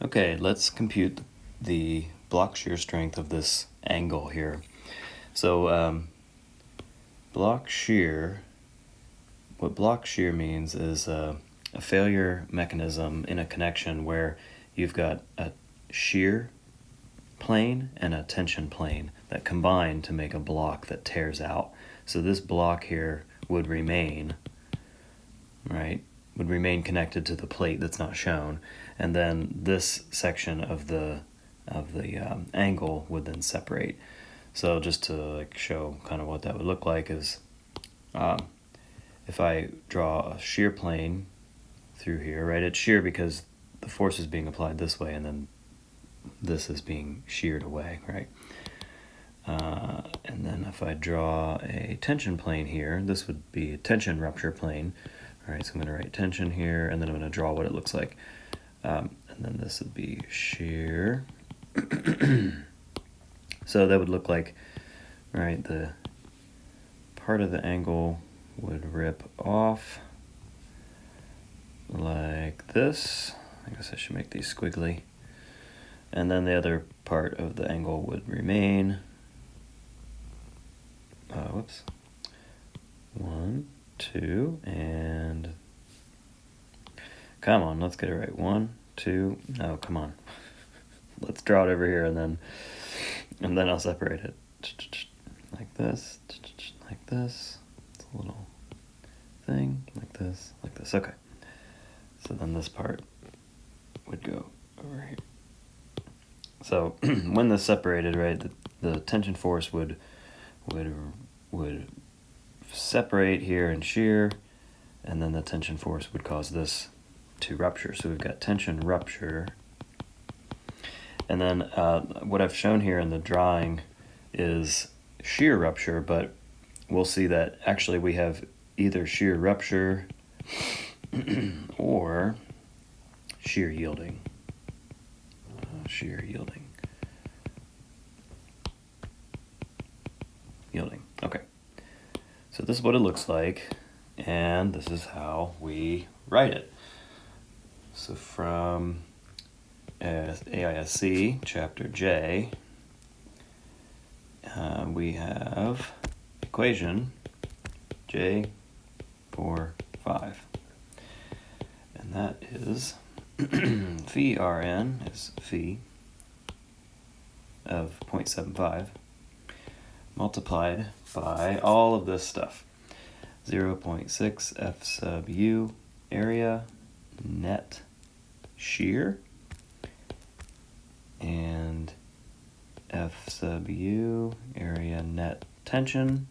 Okay, let's compute the block shear strength of this angle here. So block shear, what block shear means is a failure mechanism in a connection where you've got a shear plane and a tension plane that combine to make a block that tears out. So this block here would remain, right? Would remain connected to the plate that's not shown, and then this section of the angle would then separate. So just to show kind of what that would look like is if I draw a shear plane through here, right? It's shear because the force is being applied this way, and then this is being sheared away, right? And then if I draw a tension plane here, this would be a tension rupture plane. All right, so I'm going to write tension here, and then I'm going to draw what it looks like. And then this would be shear. So that would look like, right, the part of the angle would rip off like this. I guess I should make these squiggly. And then the other part of the angle would remain. Whoops. 1, 2, and come on, let's get it right. 1, 2, no, come on. Let's draw it over here, and then I'll separate it. Like this, like this. It's a little thing, like this, like this. Okay. So then this part would go over here. So when this separated, right, the tension force would separate here and shear, and then the tension force would cause this to rupture. So we've got tension rupture. And then what I've shown here in the drawing is shear rupture, but we'll see that actually we have either shear rupture or shear yielding. Shear yielding. Yielding. Okay. So this is what it looks like, and this is how we write it. So from AISC, Chapter J, we have equation J4, 5. And that is phi Rn is phi of 0.75 multiplied by all of this stuff. 0.6 F sub U area net shear and F sub U area net tension.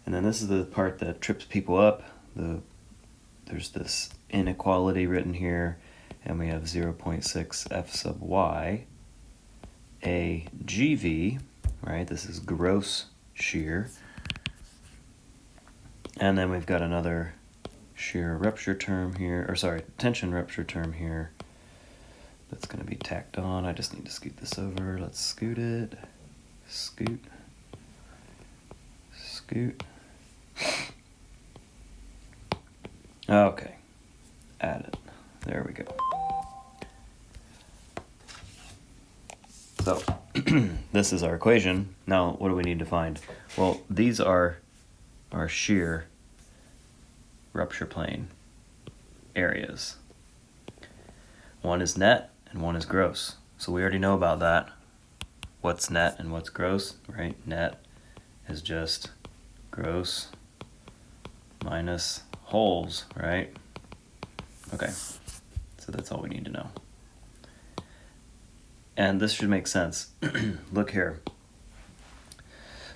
And then this is the part that trips people up. There's this inequality written here, and we have 0.6 F sub Y a GV, right? This is gross shear. And then we've got another shear rupture term here, or sorry, tension rupture term here that's going to be tacked on. I just need to scoot this over. Let's scoot it. Scoot. Scoot. Okay. Add it. There we go. So this is our equation. Now what do we need to find? Well, these are our shear rupture plane areas. One is net and one is gross. So we already know about that. What's net and what's gross, right? Net is just gross minus holes, right? Okay, so that's all we need to know. And this should make sense. Look here.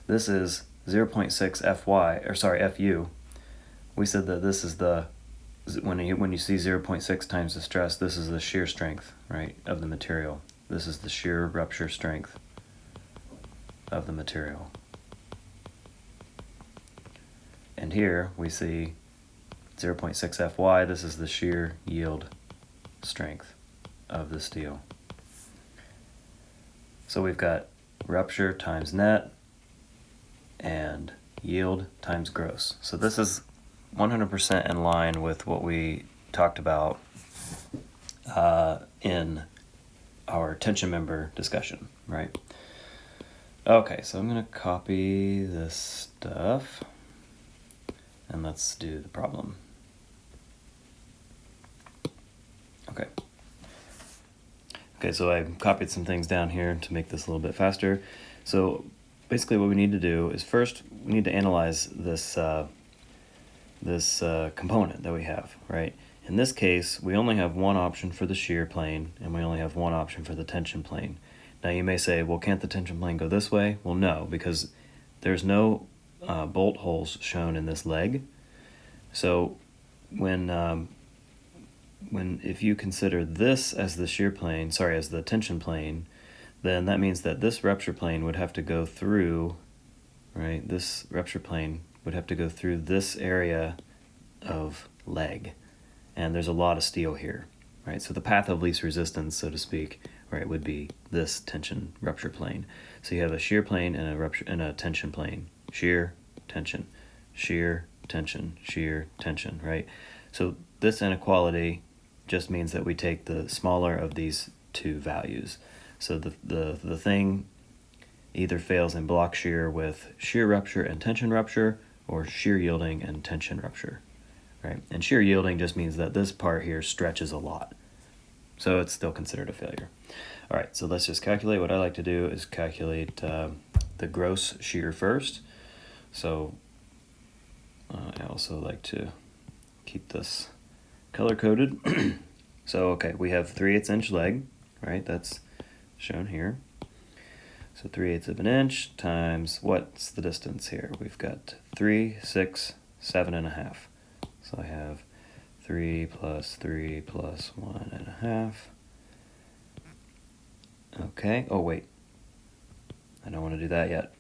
This is 0.6 Fy, or sorry, Fu. We said that this is the, when you see 0.6 times the stress, this is the shear strength, right, of the material. This is the shear rupture strength of the material. And here we see 0.6 Fy, this is the shear yield strength of the steel. So we've got rupture times net and yield times gross. So this is 100% in line with what we talked about in our tension member discussion, right? Okay, so I'm going to copy this stuff, and let's do the problem. Okay, so I copied some things down here to make this a little bit faster. So basically what we need to do is first we need to analyze this component that we have, right? In this case, we only have one option for the shear plane, and we only have one option for the tension plane. Now you may say, well, can't the tension plane go this way? Well, no, because there's no bolt holes shown in this leg. So if you consider this as the shear plane, as the tension plane, then that means that this rupture plane would have to go through, right? This rupture plane would have to go through this area of leg. And there's a lot of steel here, right? So the path of least resistance, so to speak, right, would be this tension rupture plane. So you have a shear plane and a tension plane. Shear, tension, shear, tension, shear, tension, right? So this inequality just means that we take the smaller of these two values. So the thing either fails in block shear with shear rupture and tension rupture, or shear yielding and tension rupture, right? And shear yielding just means that this part here stretches a lot. So it's still considered a failure. All right, so let's just calculate. What I like to do is calculate the gross shear first. So I also like to keep this color-coded. So, okay, we have 3/8 inch leg, right? That's shown here. So 3/8 of an inch times, what's the distance here? We've got 3, 6, 7.5. So I have 3 plus 3 plus 1.5. Okay, oh wait. I don't want to do that yet.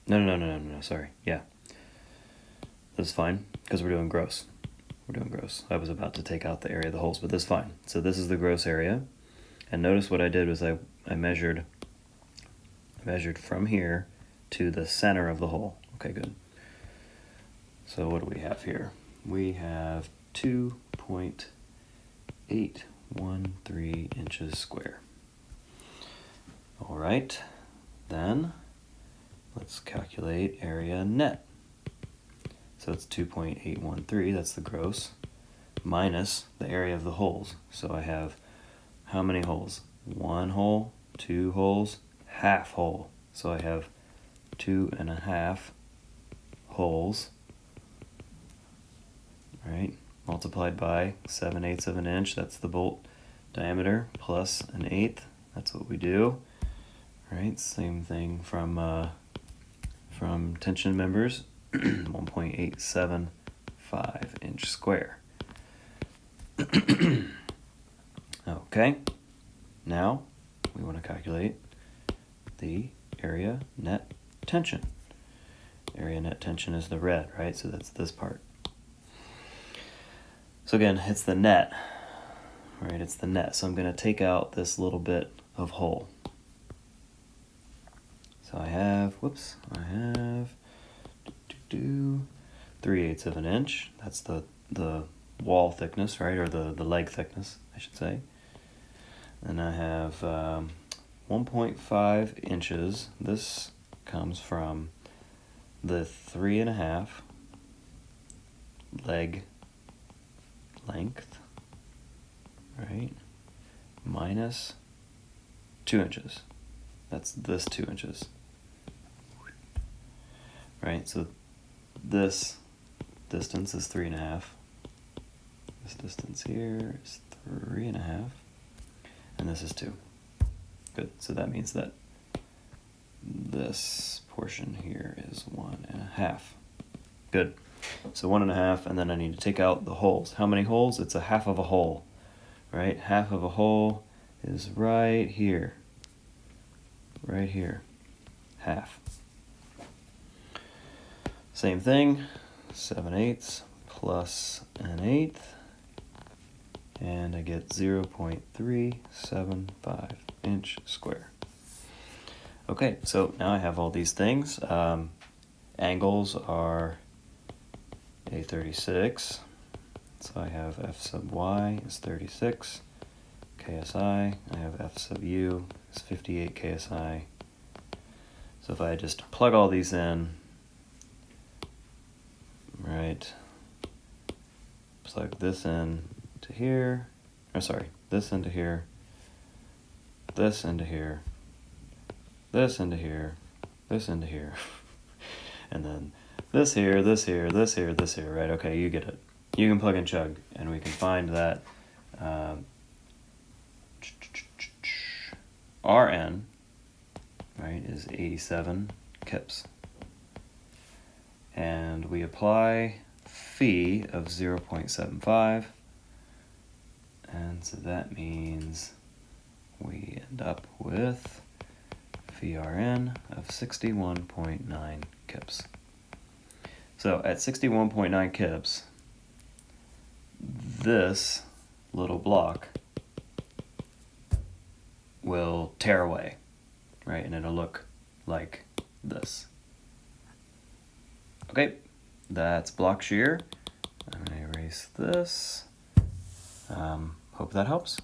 No, sorry. Yeah. This is fine, because we're doing gross. We're doing gross. I was about to take out the area of the holes, but this is fine. So this is the gross area. And notice what I did was I measured from here to the center of the hole. Okay, good. So what do we have here? We have 2.813 inches square. All right, then let's calculate area net. So it's 2.813, that's the gross, minus the area of the holes. So I have how many holes? 1 hole, 2 holes, half hole. So I have 2.5 holes, right? Multiplied by 7/8 of an inch, that's the bolt diameter, plus 1/8, that's what we do, right? Same thing from tension members. 1.875 inch square. Okay, now we want to calculate the area net tension. Area net tension is the red, right? So that's this part. So again, it's the net, right? It's the net. So I'm going to take out this little bit of hole. So I have 3/8 of an inch. That's the wall thickness, right? Or the leg thickness, I should say. And I have 1.5 inches. This comes from the 3.5 leg length, right? Minus 2 inches. That's this 2 inches. Right, so this distance is 3.5. This distance here is 3.5. And this is 2. Good, so that means that this portion here is 1.5. Good, so 1.5, and then I need to take out the holes. How many holes? It's a half of a hole, right? Half of a hole is right here. Right here, half. Same thing, 7/8 plus 1/8, and I get 0.375 inch square. Okay, so now I have all these things. Angles are A36, so I have F sub y is 36. KSI. I have F sub U is 58 KSI. So if I just plug all these in, right, plug this in to here, or sorry, this into here, this into here, this into here, this into here, and then this here, this here, this here, this here, right? Okay, you get it. You can plug and chug, and we can find that Rn, right, is 87 kips. And we apply phi of 0.75, and so that means we end up with phi Rn of 61.9 kips. So at 61.9 kips, this little block will tear away, right? And it'll look like this. Okay, that's block shear. I'm going to erase this. Hope that helps.